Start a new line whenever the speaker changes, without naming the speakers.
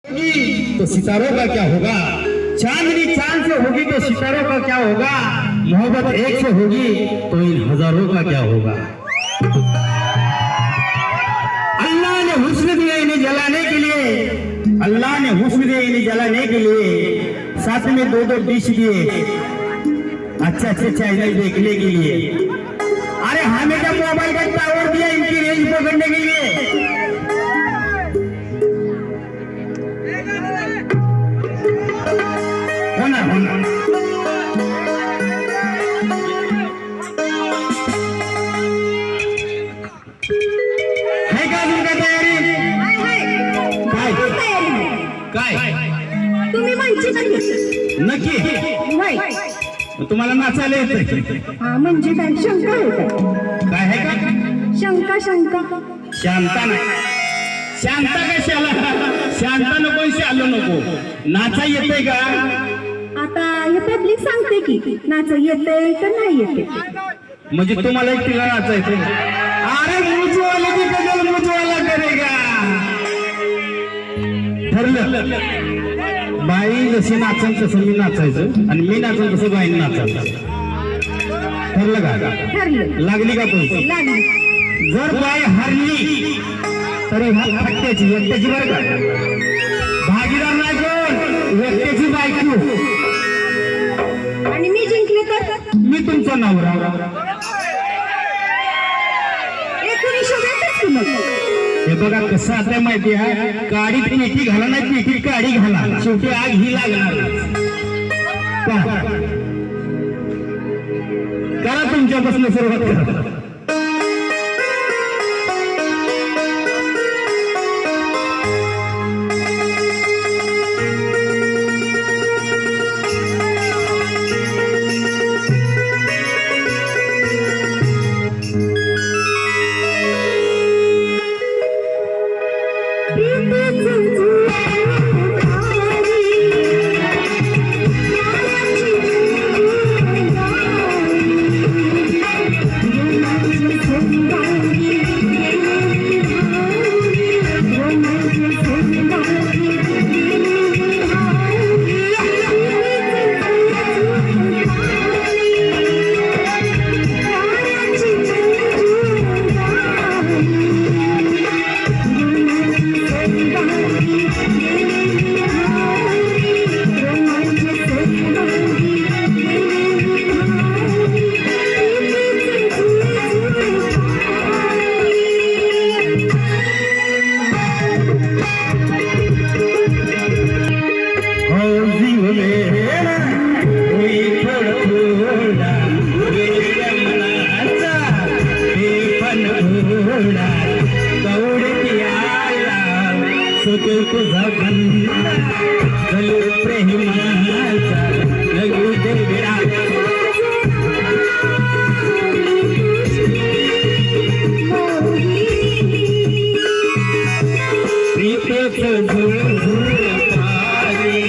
तो सितारों का क्या होगा। चांदनी चांद से होगी तो सितारों का क्या होगा। मोहब्बत एक से होगी तो इन हजारों का क्या होगा। अल्लाह ने हुस्न दिया इन्हें जलाने के लिए, अल्लाह ने हुस्न दिया इन्हें जलाने के लिए, साथ में दो दो डिश दिए अच्छे चैनल देखने के लिए। अरे हमें क्या मोबाइल का टावर दिया इनकी रेंज पकड़ने के लिए। होना है का तुमका तयारी काय
तुम्ही म्हणजे
नक्की तुम्हाला नाचायला येते।
हा म्हणजे काय शंका आहे
काय आहे का
शंका
शांता नाही शांता कशाला शांता नको शालो नको नाचा येते का।
आता हे पब्लिक सांगते की नाच येते का नाही येते
म्हणजे तुम्हाला एक तिला नाचायचं। अरे मुझवाला की गजल मुझवाला करेगा ठरलं। बाई जशी नाचन तसं मी नाचायचं आणि मी नाचन तसं बाईने नाचायचं। ठरलं का
ठरलं
लागली का पैसे
लागली
जर बाई हरली तरी हा फटक्याची एकट्याची बरं का भागीदार नाही कोण एकट्याची बायको
आणि मी जिंकले तर
मी तुमचा नवरा। हे बघा कसं आता माहिती आहे काडीत पेटी घाला नाही पेटीत काडी घाला शेवटी आग ही लागणार। करा तुमच्यापासून सुरुवात करा। तुझा बंदा प्रेमाचा लगू देवरा प्रीतेचं झुळ झुळ पारी